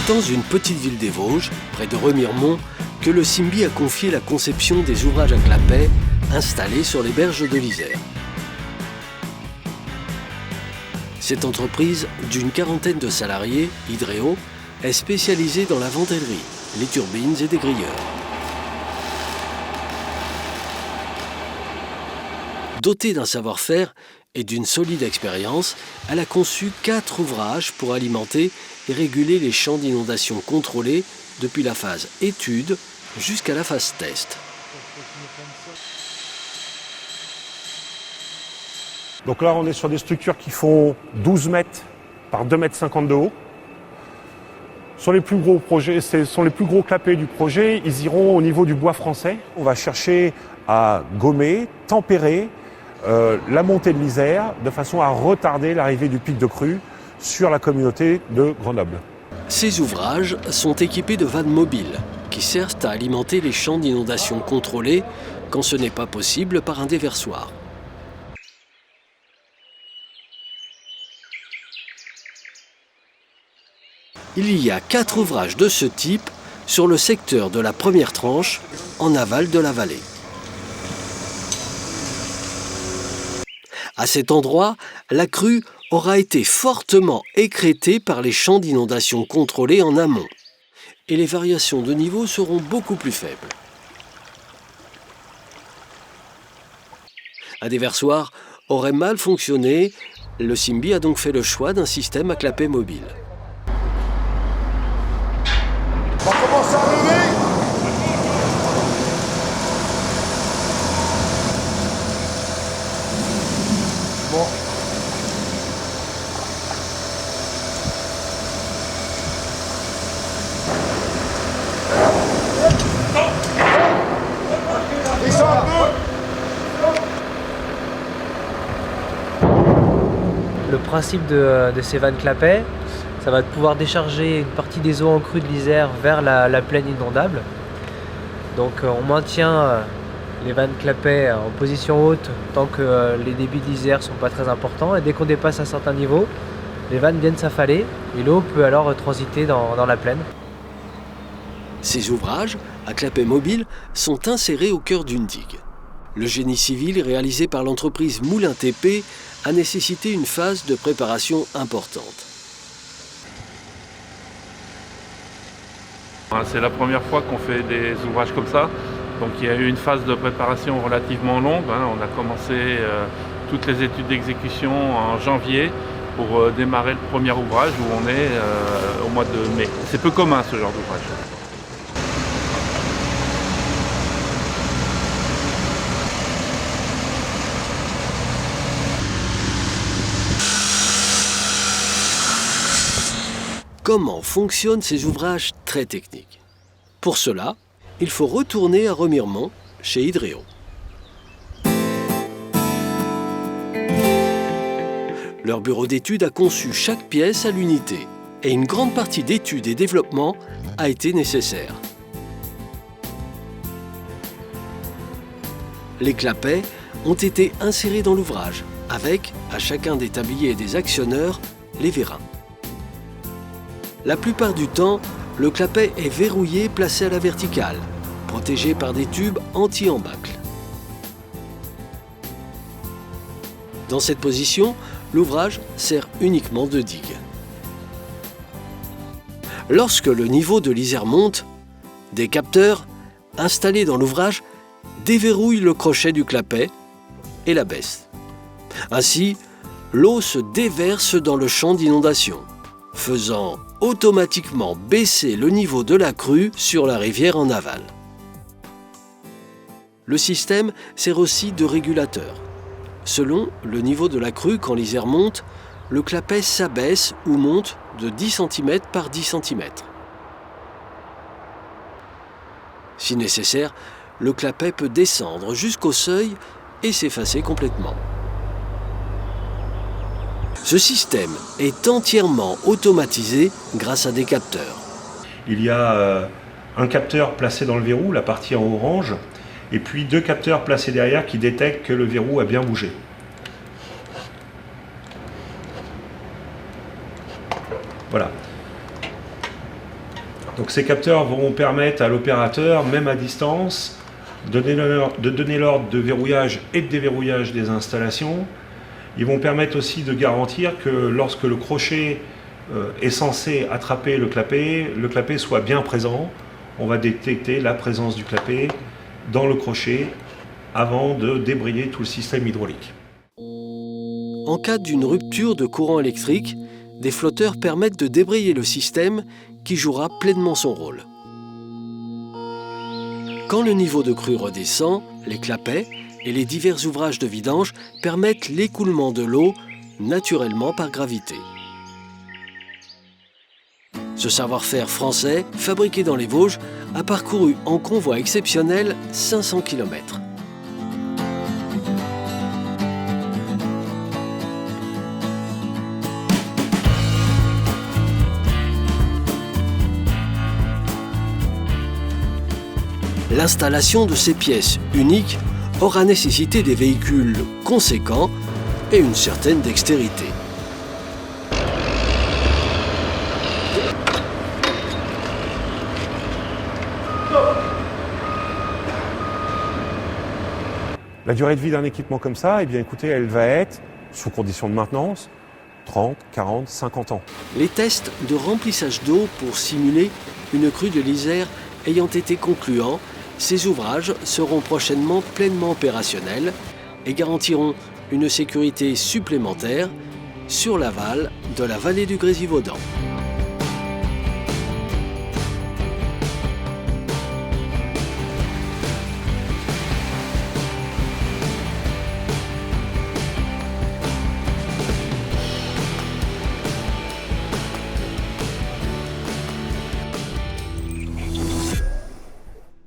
C'est dans une petite ville des Vosges, près de Remiremont, que le Simbi a confié la conception des ouvrages à clapet installés sur les berges de l'Isère. Cette entreprise, d'une quarantaine de salariés, Hydréo, est spécialisée dans la ventellerie, les turbines et des grilleurs. Dotée d'un savoir-faire et d'une solide expérience, elle a conçu 4 ouvrages pour alimenter et réguler les champs d'inondation contrôlés depuis la phase étude jusqu'à la phase test. Donc là, on est sur des structures qui font 12 mètres par 2,50 m de haut. Sur les plus gros projets, ce sont les plus gros clapets du projet, ils iront au niveau du bois français. On va chercher à gommer, tempérer la montée de l'Isère de façon à retarder l'arrivée du pic de crue sur la communauté de Grenoble. Ces ouvrages sont équipés de vannes mobiles qui servent à alimenter les champs d'inondation contrôlés quand ce n'est pas possible par un déversoir. Il y a 4 ouvrages de ce type sur le secteur de la première tranche en aval de la vallée. À cet endroit, la crue aura été fortement écrêtée par les champs d'inondation contrôlés en amont et les variations de niveau seront beaucoup plus faibles. Un déversoir aurait mal fonctionné, le Simbi a donc fait le choix d'un système à clapet mobile. On commence à lever. Bon. Le principe de ces vannes clapet, ça va pouvoir décharger une partie des eaux en crue de l'Isère vers la plaine inondable. Donc on maintient les vannes clapet en position haute tant que les débits de l'Isère ne sont pas très importants. Et dès qu'on dépasse un certain niveau, les vannes viennent s'affaler et l'eau peut alors transiter dans la plaine. Ces ouvrages, à clapet mobile, sont insérés au cœur d'une digue. Le génie civil réalisé par l'entreprise Moulin TP a nécessité une phase de préparation importante. C'est la première fois qu'on fait des ouvrages comme ça, donc il y a eu une phase de préparation relativement longue. On a commencé toutes les études d'exécution en janvier pour démarrer le premier ouvrage où on est au mois de mai. C'est peu commun ce genre d'ouvrage. Comment fonctionnent ces ouvrages très techniques? Pour cela, il faut retourner à Remiremont, chez Hydréo. Leur bureau d'études a conçu chaque pièce à l'unité et une grande partie d'études et développement a été nécessaire. Les clapets ont été insérés dans l'ouvrage avec, à chacun des tabliers et des actionneurs, les vérins. La plupart du temps, le clapet est verrouillé placé à la verticale, protégé par des tubes anti-embâcle. Dans cette position, l'ouvrage sert uniquement de digue. Lorsque le niveau de l'Isère monte, des capteurs installés dans l'ouvrage déverrouillent le crochet du clapet et l'abaissent. Ainsi, l'eau se déverse dans le champ d'inondation, faisant automatiquement baisser le niveau de la crue sur la rivière en aval. Le système sert aussi de régulateur. Selon le niveau de la crue quand l'Isère monte, le clapet s'abaisse ou monte de 10 cm par 10 cm. Si nécessaire, le clapet peut descendre jusqu'au seuil et s'effacer complètement. Ce système est entièrement automatisé grâce à des capteurs. Il y a un capteur placé dans le verrou, la partie en orange, et puis 2 capteurs placés derrière qui détectent que le verrou a bien bougé. Voilà. Donc ces capteurs vont permettre à l'opérateur, même à distance, de donner l'ordre de verrouillage et de déverrouillage des installations. Ils vont permettre aussi de garantir que lorsque le crochet est censé attraper le clapet soit bien présent. On va détecter la présence du clapet dans le crochet avant de débrayer tout le système hydraulique. En cas d'une rupture de courant électrique, des flotteurs permettent de débrayer le système qui jouera pleinement son rôle. Quand le niveau de crue redescend, les clapets et les divers ouvrages de vidange permettent l'écoulement de l'eau naturellement par gravité. Ce savoir-faire français, fabriqué dans les Vosges, a parcouru en convoi exceptionnel 500 km. L'installation de ces pièces uniques aura nécessité des véhicules conséquents et une certaine dextérité. La durée de vie d'un équipement comme ça, eh bien écoutez, elle va être, sous conditions de maintenance, 30, 40, 50 ans. Les tests de remplissage d'eau pour simuler une crue de l'Isère ayant été concluants, ces ouvrages seront prochainement pleinement opérationnels et garantiront une sécurité supplémentaire sur l'aval de la vallée du Grésivaudan.